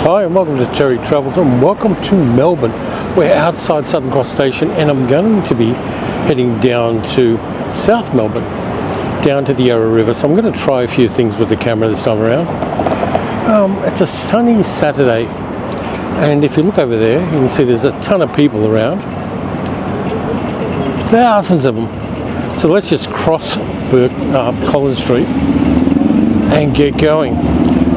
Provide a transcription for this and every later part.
Hi and welcome to Terry Travels and welcome to Melbourne. We're outside Southern Cross Station and I'm going to be heading down to South Melbourne, down to the Yarra River. So I'm going to try a few things with the camera this time around. It's a sunny Saturday and if you look over there you can see there's a ton of people around. Thousands of them. So let's just cross Bourke Street and get going.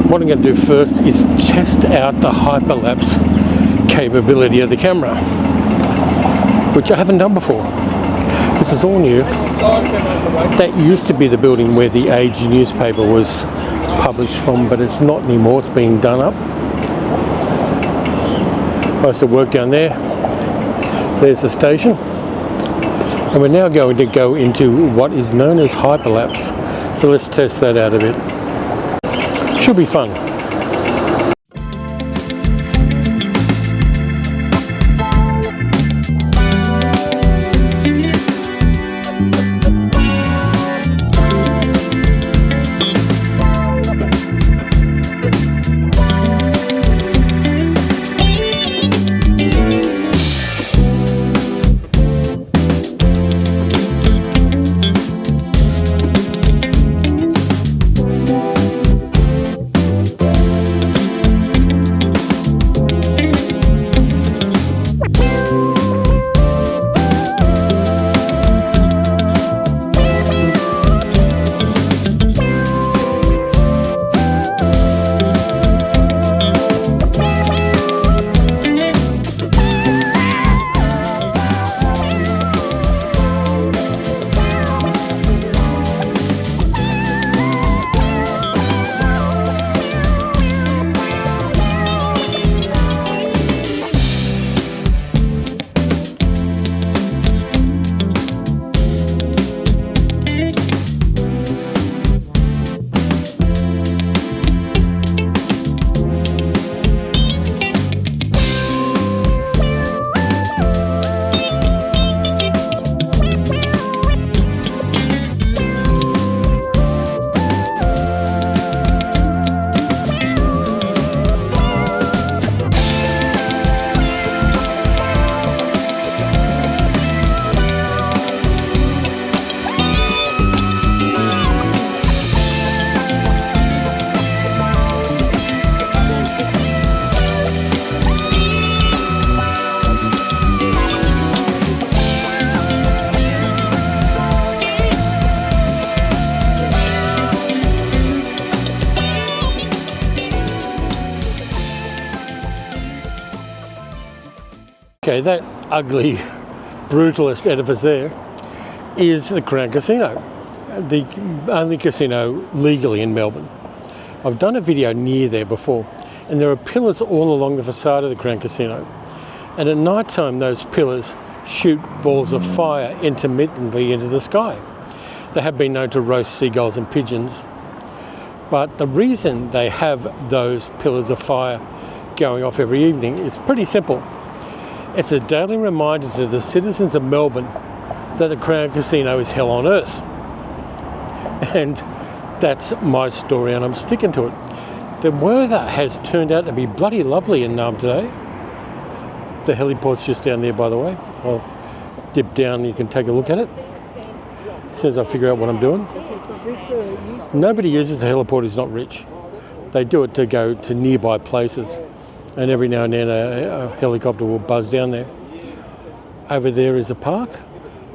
What I'm going to do first is test out the hyperlapse capability of the camera, which I haven't done before. This is all new. That used to be the building where the Age newspaper was published from, but it's not anymore. It's being done up. I used to work down there. There's the station. And we're now going to go into what is known as hyperlapse. So let's test that out a bit. Should be fun. Okay, that ugly, brutalist edifice there is the Crown Casino, the only casino legally in Melbourne. I've done a video near there before, and there are pillars all along the facade of the Crown Casino. And at night time, those pillars shoot balls of fire intermittently into the sky. They have been known to roast seagulls and pigeons. But the reason they have those pillars of fire going off every evening is pretty simple. It's a daily reminder to the citizens of Melbourne that the Crown Casino is hell on earth. And that's my story and I'm sticking to it. The weather has turned out to be bloody lovely in Naarm today. The heliport's just down there, by the way. I'll dip down and you can take a look at it as soon as I figure out what I'm doing. Nobody uses the heliport who's not rich. They do it to go to nearby places. And every now and then a helicopter will buzz down there. Over there is a park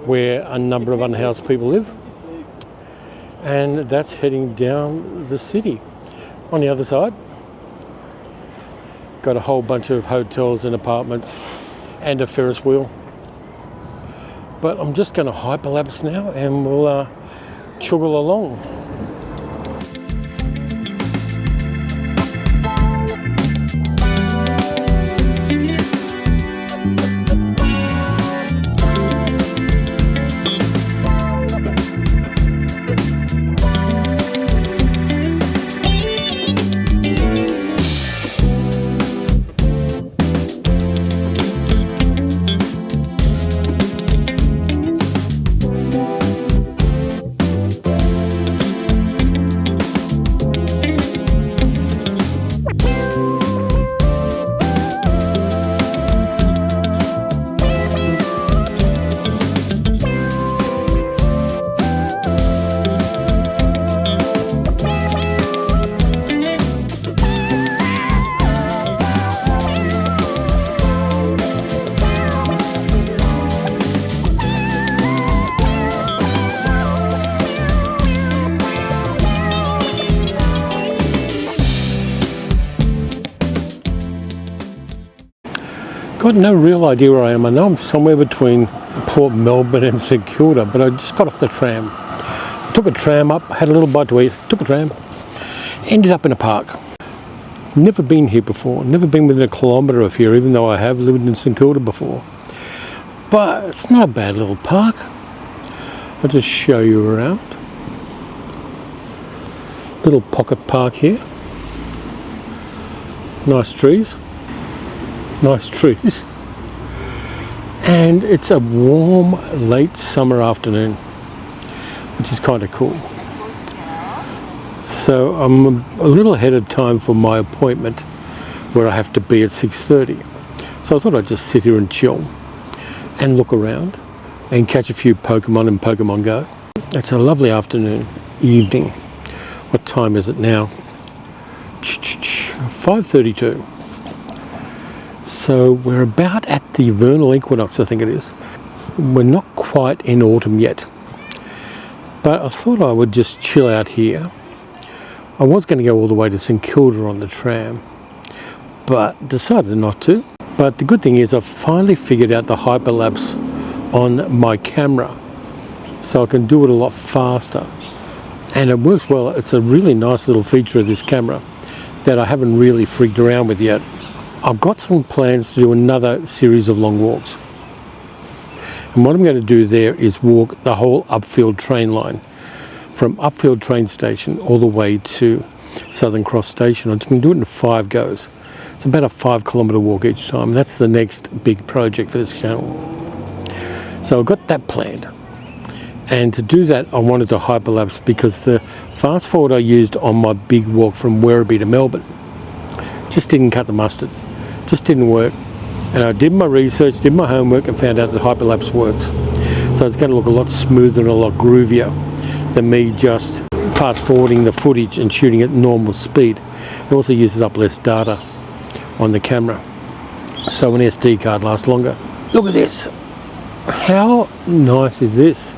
where a number of unhoused people live. And that's heading down the city. On the other side, got a whole bunch of hotels and apartments and a Ferris wheel. But I'm just going to hyperlapse now and we'll chuggle along. got no real idea where I am. I know I'm somewhere between Port Melbourne and St Kilda, but I just got off the tram. Took a tram up, had a little bite to eat, took a tram, ended up in a park. Never been here before, never been within a kilometre of here, even though I have lived in St Kilda before. But it's not a bad little park. I'll just show you around. Little pocket park here. Nice trees. Nice trees. And it's a warm, late summer afternoon, which is kind of cool. So I'm a little ahead of time for my appointment where I have to be at 6:30. So I thought I'd just sit here and chill and look around and catch a few Pokemon in Pokemon Go. It's a lovely afternoon, evening. What time is it now? 5:32. So we're about at the vernal equinox, I think it is. We're not quite in autumn yet. But I thought I would just chill out here. I was going to go all the way to St Kilda on the tram, but decided not to. But the good thing is I've finally figured out the hyperlapse on my camera, so I can do it a lot faster. And it works well. It's a really nice little feature of this camera that I haven't really freaked around with yet. I've got some plans to do another series of long walks. And what I'm going to do there is walk the whole Upfield train line, from Upfield train station all the way to Southern Cross Station. I'm just going to do it in 5 goes. It's about a 5-kilometre walk each time. And that's the next big project for this channel. So I've got that planned. And to do that, I wanted to hyperlapse because the fast forward I used on my big walk from Werribee to Melbourne just didn't cut the mustard. Just didn't work. And I did my research, did my homework, and found out that hyperlapse works. So it's going to look a lot smoother and a lot groovier than me just fast forwarding the footage and shooting at normal speed. It also uses up less data on the camera, so an SD card lasts longer. Look at this. How nice is this?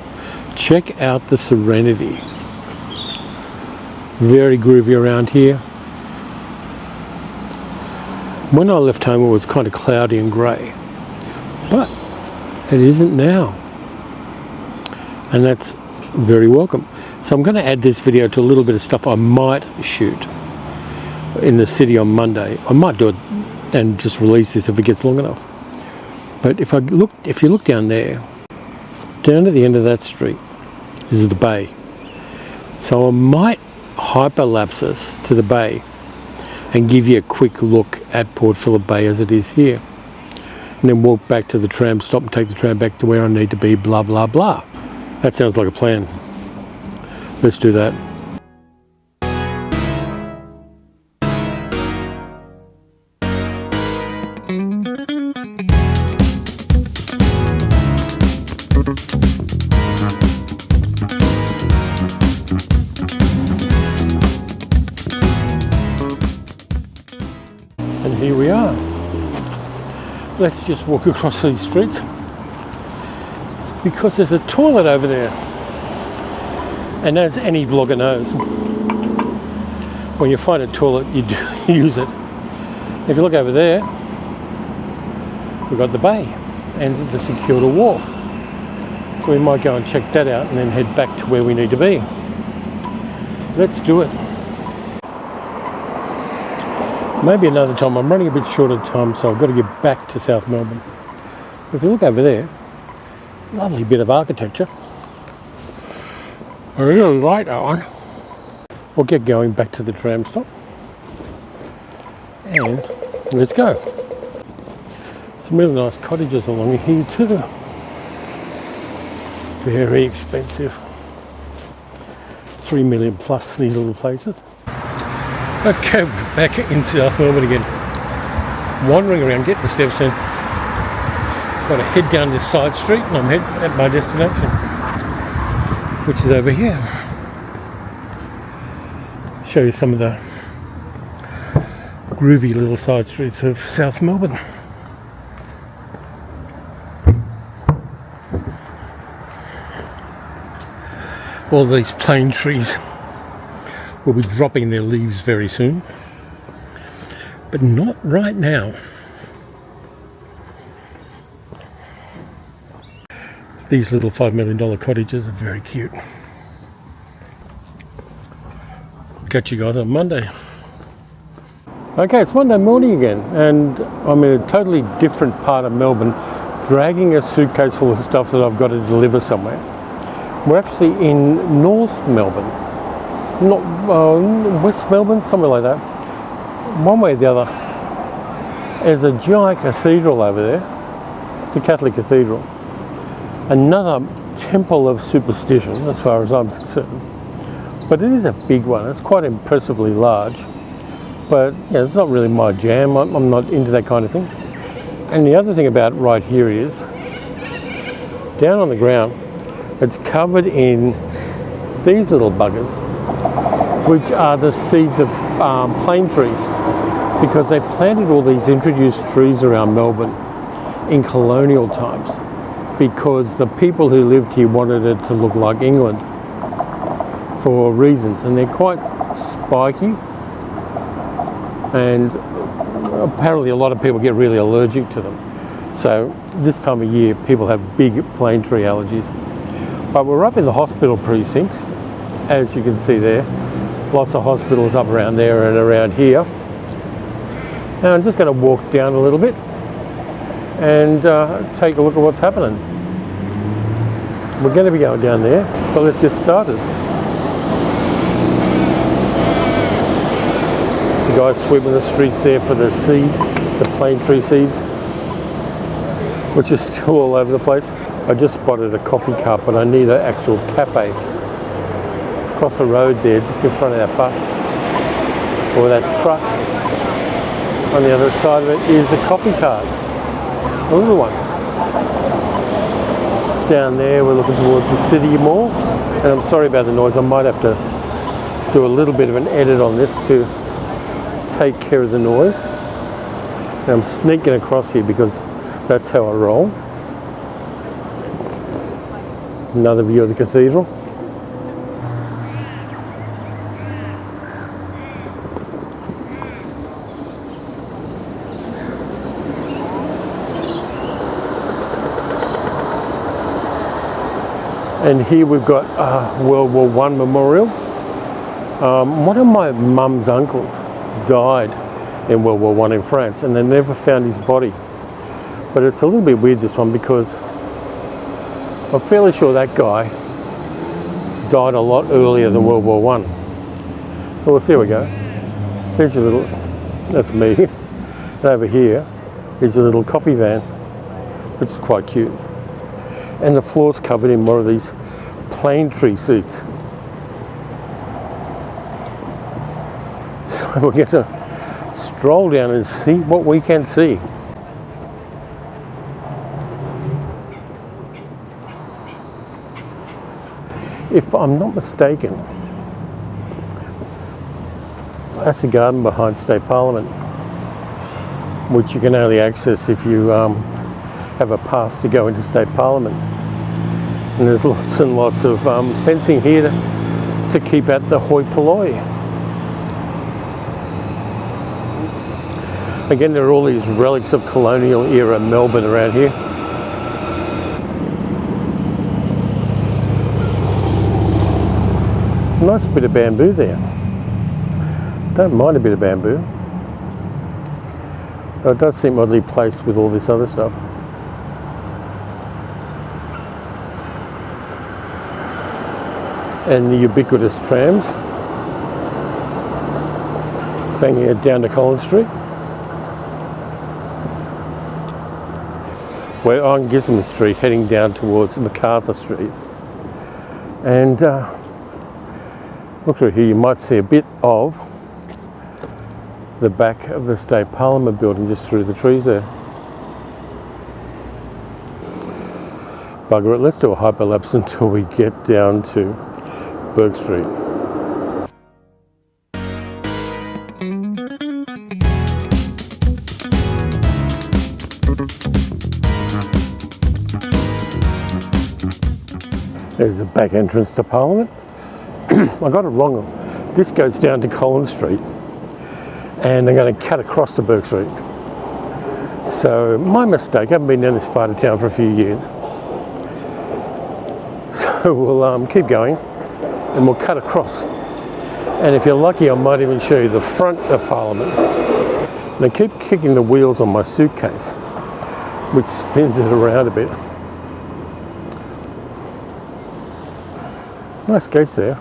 Check out the serenity. Very groovy around here. When I left home it was kind of cloudy and grey, but it isn't now, and that's very welcome. So I'm going to add this video to a little bit of stuff I might shoot in the city on Monday. I might do it and just release this if it gets long enough. But if you look down there, down at the end of that street is the bay. So I might hyperlapse us to the bay and give you a quick look at Port Phillip Bay as it is here, and then walk back to the tram stop and take the tram back to where I need to be, blah blah blah. That sounds like a plan. Let's do that. And here we are. Let's just walk across these streets because there's a toilet over there. And as any vlogger knows, when you find a toilet, you do use it. If you look over there, we've got the bay and the St Kilda Wharf. So we might go and check that out and then head back to where we need to be. Let's do it. Maybe another time. I'm running a bit short of time, so I've got to get back to South Melbourne. If you look over there, lovely bit of architecture. I really like that one. We'll get going back to the tram stop. And let's go. Some really nice cottages along here too. Very expensive. 3 million plus, these little places. Okay, we're back in South Melbourne again. Wandering around, getting the steps in. Got to head down this side street and I'm heading at my destination, which is over here. Show you some of the groovy little side streets of South Melbourne. All these plane trees will be dropping their leaves very soon, but not right now. These little $5 million cottages are very cute. Catch you guys on Monday. Okay, it's Monday morning again, and I'm in a totally different part of Melbourne, dragging a suitcase full of stuff that I've got to deliver somewhere. We're actually in North Melbourne, not West Melbourne, somewhere like that. One way or the other. There's a giant cathedral over there. It's a Catholic cathedral. Another temple of superstition, as far as I'm concerned. But it is a big one. It's quite impressively large. But yeah, it's not really my jam. I'm not into that kind of thing. And the other thing about it right here is, down on the ground, it's covered in these little buggers, which are the seeds of plane trees, because they planted all these introduced trees around Melbourne in colonial times, because the people who lived here wanted it to look like England for reasons, and they're quite spiky, and apparently a lot of people get really allergic to them. So this time of year people have big plane tree allergies. But we're up in the hospital precinct, as you can see there. Lots of hospitals up around there and around here. And I'm just going to walk down a little bit and take a look at what's happening. We're going to be going down there, so let's get started. The guys sweeping the streets there for the seed, the plane tree seeds, which is still all over the place. I just spotted a coffee cup, but I need an actual cafe. Across the road there, just in front of that bus, or that truck. On the other side of it is a coffee cart, a little one. Down there we're looking towards the city more, and I'm sorry about the noise, I might have to do a little bit of an edit on this to take care of the noise. And I'm sneaking across here because that's how I roll. Another view of the cathedral. And here we've got World War I memorial. One of my mum's uncles died in World War I in France, and they never found his body. But it's a little bit weird, this one, because I'm fairly sure that guy died a lot earlier than World War I. Well, here we go. Here's a little, that's me. And over here is a little coffee van, which is quite cute. And the floor's covered in more of these plane tree seeds. So we're going to stroll down and see what we can see. If I'm not mistaken, that's the garden behind State Parliament, which you can only access if you have a pass to go into State Parliament. And there's lots and lots of fencing here to keep out the hoi polloi. Again, there are all these relics of colonial era Melbourne around here. Nice bit of bamboo there. Don't mind a bit of bamboo. So it does seem oddly placed with all this other stuff. And the ubiquitous trams, fanging it down to Collins Street. We're on Gisborne Street, heading down towards MacArthur Street. And look through here, you might see a bit of the back of the State Parliament building just through the trees there. Bugger it, let's do a hyperlapse until we get down to Bourke Street. There's the back entrance to Parliament. I got it wrong. This goes down to Collins Street, and I'm going to cut across to Bourke Street. So my mistake, I haven't been down this part of town for a few years. we'll keep going and we'll cut across. And if you're lucky, I might even show you the front of Parliament. And I keep kicking the wheels on my suitcase, which spins it around a bit. Nice gates there.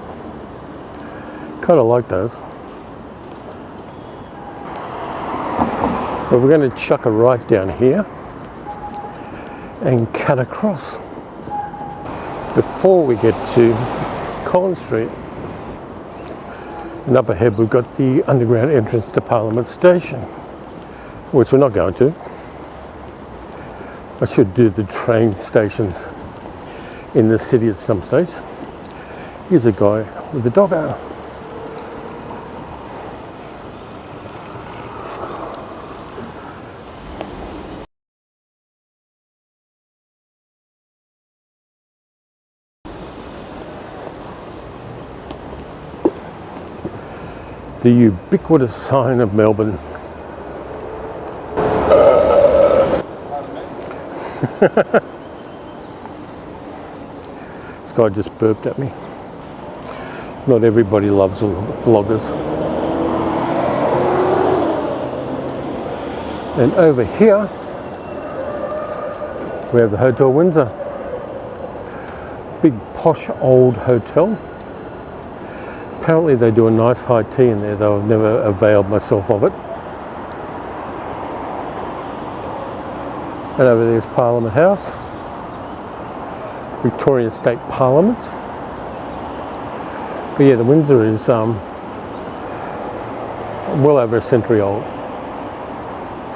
Kind of like those. But we're going to chuck a right down here and cut across before we get to Bourke Street. And up ahead we've got the underground entrance to Parliament Station, which we're not going to. I should do the train stations in the city at some stage. Here's a guy with a doggo. The ubiquitous sign of Melbourne. This guy just burped at me. Not everybody loves vloggers. And over here, we have the Hotel Windsor. Big posh old hotel. Apparently they do a nice high tea in there, though I've never availed myself of it. And over there's Parliament House, Victorian State Parliament. But yeah, the Windsor is well over a century old,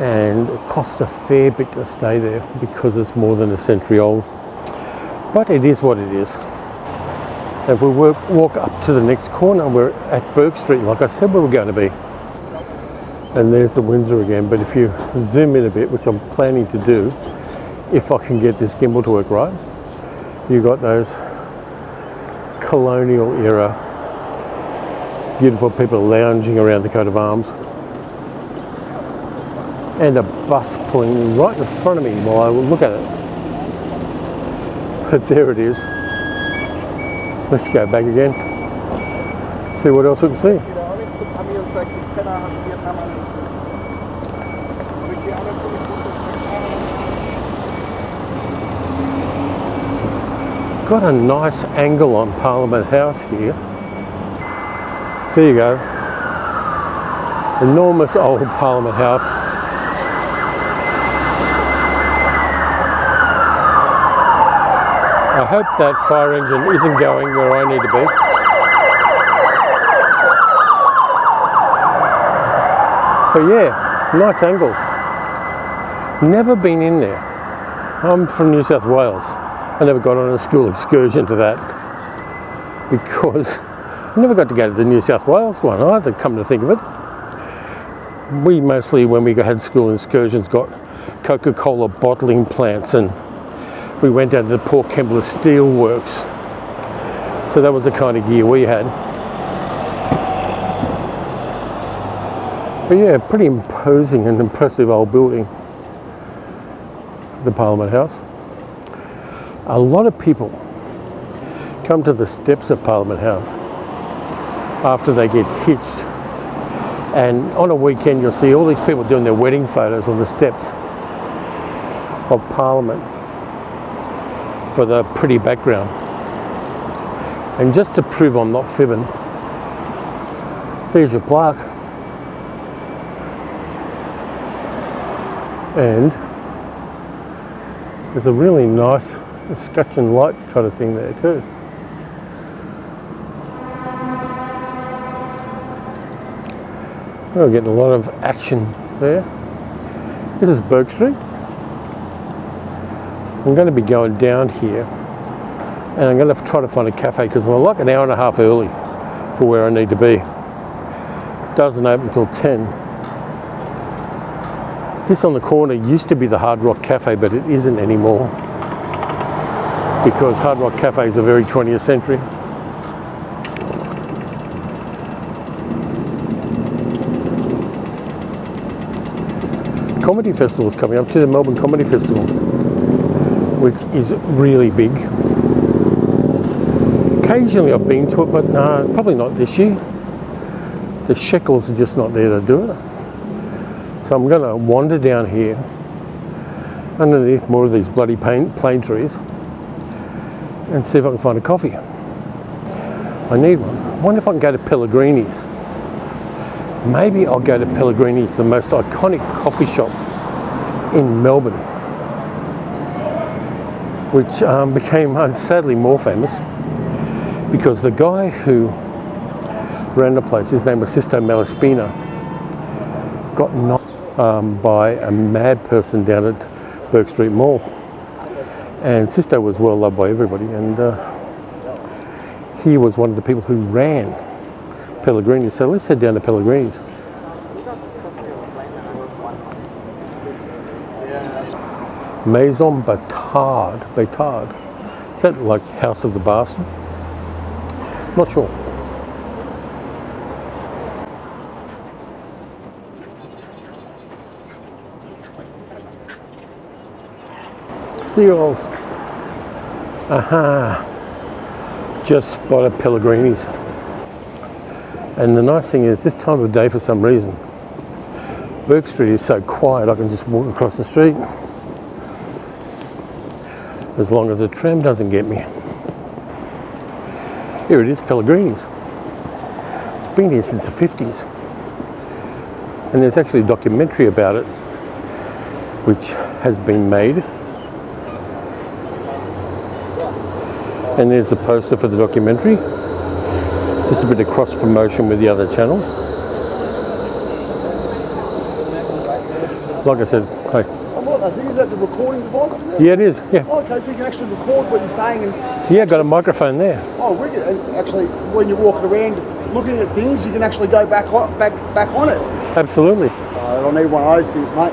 and it costs a fair bit to stay there because it's more than a century old. But it is what it is. If we walk up to the next corner, we're at Bourke Street, like I said we were going to be. And there's the Windsor again, but if you zoom in a bit, which I'm planning to do, if I can get this gimbal to work right, you've got those colonial era, beautiful people lounging around the coat of arms. And a bus pulling right in front of me while I look at it. But there it is. Let's go back again, see what else we can see. Got a nice angle on Parliament House here. There you go. Enormous old Parliament House. I hope that fire engine isn't going where I need to be. But yeah, nice angle. Never been in there. I'm from New South Wales. I never got on a school excursion to that because I never got to go to the New South Wales one either, come to think of it. We mostly, when we had school excursions, got Coca-Cola bottling plants, and we went out to the Port Kembla Steel Works. So that was the kind of gear we had. But yeah, pretty imposing and impressive old building, the Parliament House. A lot of people come to the steps of Parliament House after they get hitched. And on a weekend you'll see all these people doing their wedding photos on the steps of Parliament for the pretty background. And just to prove I'm not fibbing, there's your plaque. And there's a really nice escutcheon light kind of thing there too. We're getting a lot of action there. This is Bourke Street. I'm going to be going down here and I'm going to try to find a cafe because I'm like an hour and a half early for where I need to be. It doesn't open until 10. This on the corner used to be the Hard Rock Cafe, but it isn't anymore because Hard Rock Cafes are very 20th century. Comedy Festival is coming up to the Melbourne Comedy Festival, which is really big. Occasionally I've been to it, but no, probably not this year. The shekels are just not there to do it. So I'm going to wander down here underneath more of these bloody plane trees and see if I can find a coffee. I need one. I wonder if I can go to Pellegrini's. Maybe I'll go to Pellegrini's, the most iconic coffee shop in Melbourne, which became sadly more famous because the guy who ran the place, his name was Sisto Malaspina, got knocked by a mad person down at Bourke Street Mall. And Sisto was well loved by everybody, and he was one of the people who ran Pellegrini. So let's head down to Pellegrini's. Maison Betard. Is that like House of the Bastard? Not sure. Seagulls. Aha. Just spotted Pellegrini's. And the nice thing is, this time of day for some reason, Bourke Street is so quiet I can just walk across the street. As long as the tram doesn't get me. Here it is, Pellegrini's. It's been here since the 50s. And there's actually a documentary about it, which has been made. And there's the poster for the documentary. Just a bit of cross promotion with the other channel. Like I said, hey. I think is that the recording device, is it? Yeah, it is, yeah. Oh, okay, so you can actually record what you're saying and... Yeah, got a microphone there. Oh, wicked. And actually, when you're walking around looking at things, you can actually go back on it. Absolutely. I don't need one of those things, mate.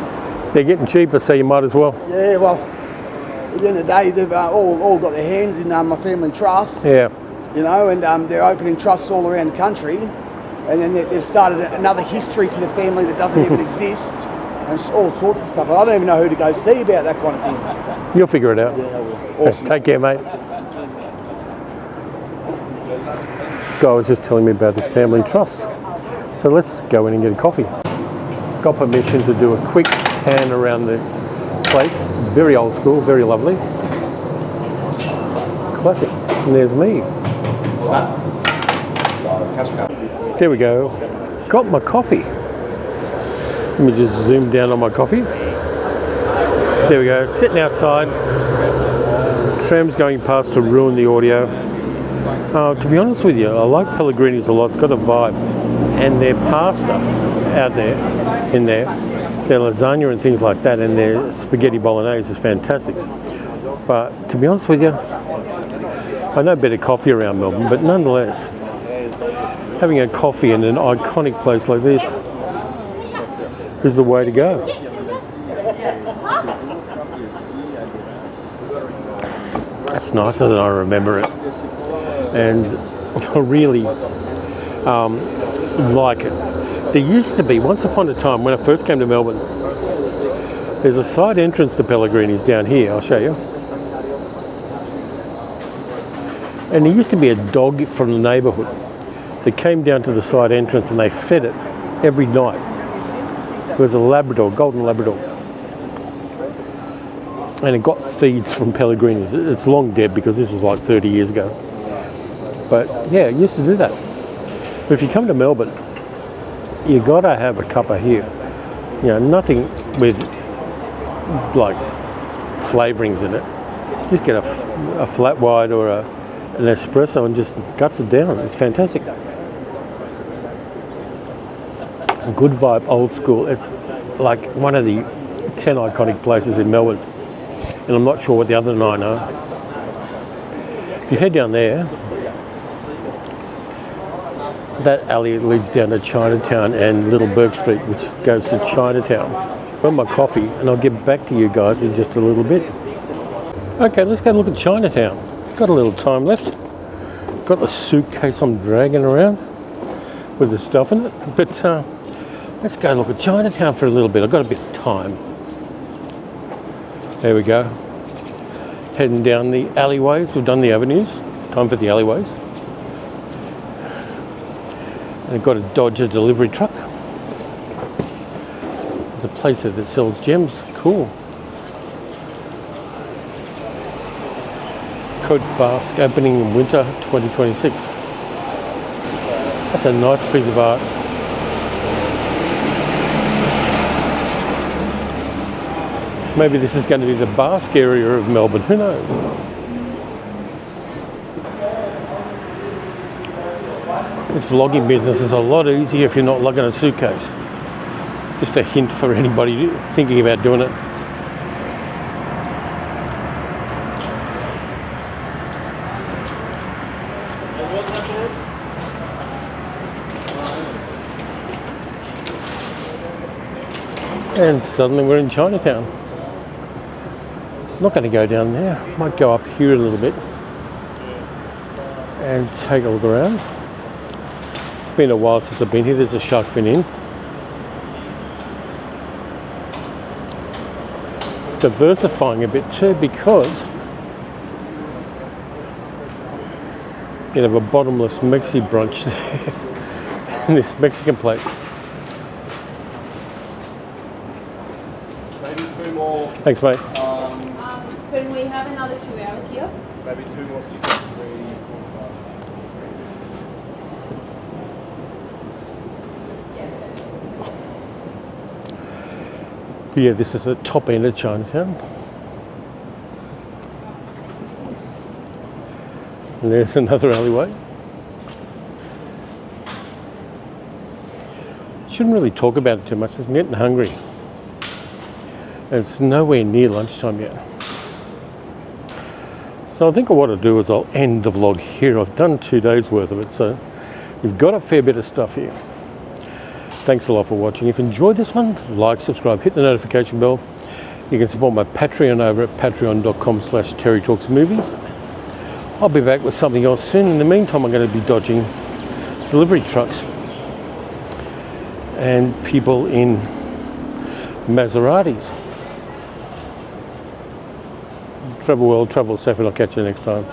They're getting cheaper, so you might as well. Yeah, well, at the end of the day, they've all got their hands in my family trusts. Yeah. You know, and they're opening trusts all around the country. And then they've started another history to the family that doesn't even exist. And all sorts of stuff. I don't even know who to go see about that kind of thing. You'll figure it out. Yeah, I will. Awesome. Take care, mate. Guy was just telling me about this family trust. So let's go in and get a coffee. Got permission to do a quick pan around the place. Very old school, very lovely. Classic. And there's me. There we go. Got my coffee. Let me just zoom down on my coffee. There we go, sitting outside. Tram's going past to ruin the audio. To be honest with you, I like Pellegrini's a lot. It's got a vibe. And their pasta out there, in there, their lasagna and things like that, and their spaghetti bolognese is fantastic. But to be honest with you, I know better coffee around Melbourne, but nonetheless, having a coffee in an iconic place like this is the way to go. That's nicer than I remember it, and I really like it. There used to be, once upon a time when I first came to Melbourne, there's a side entrance to Pellegrini's down here. I'll show you. And there used to be a dog from the neighbourhood that came down to the side entrance and they fed it every night. It was a Labrador, golden Labrador. And it got feeds from Pellegrini's. It's long dead because this was like 30 years ago. But yeah, it used to do that. But if you come to Melbourne, you gotta have a cuppa here. You know, nothing with like flavourings in it. Just get a flat white or an espresso and just guts it down. It's fantastic. Good vibe, old school. It's like one of the 10 iconic places in Melbourne, and I'm not sure what the other 9 are. If you head down there, that alley leads down to Chinatown and Little Bourke Street, which goes to Chinatown. Got my coffee, and I'll get back to you guys in just a little bit. Okay, let's go look at Chinatown. Got a little time left. Got the suitcase I'm dragging around with the stuff in it, but let's go look at Chinatown for a little bit. I've got a bit of time. There we go. Heading down the alleyways. We've done the avenues. Time for the alleyways. And I've got a Dodger delivery truck. There's a place there that sells gems. Cool. Coat Basque opening in winter 2026. That's a nice piece of art. Maybe this is going to be the Basque area of Melbourne, who knows? This vlogging business is a lot easier if you're not lugging a suitcase. Just a hint for anybody thinking about doing it. And suddenly we're in Chinatown. Not going to go down there. Might go up here a little bit and take a look around. It's been a while since I've been here. There's a shark fin inn. It's diversifying a bit too because you have a bottomless Mexi brunch there in this Mexican place. Thanks, mate. Can we have another 2 hours here? Maybe 2 more. Yeah, this is the top end of Chinatown. And there's another alleyway. Shouldn't really talk about it too much. I'm getting hungry. And it's nowhere near lunchtime yet. So I think what I'll do is I'll end the vlog here. I've done 2 days worth of it, so you've got a fair bit of stuff here. Thanks a lot for watching. If you enjoyed this one, like, subscribe, hit the notification bell. You can support my Patreon over at patreon.com/TerryTalksMovies. I'll be back with something else soon. In the meantime, I'm going to be dodging delivery trucks and people in Maseratis. Travel well, travel safe, and I'll catch you next time.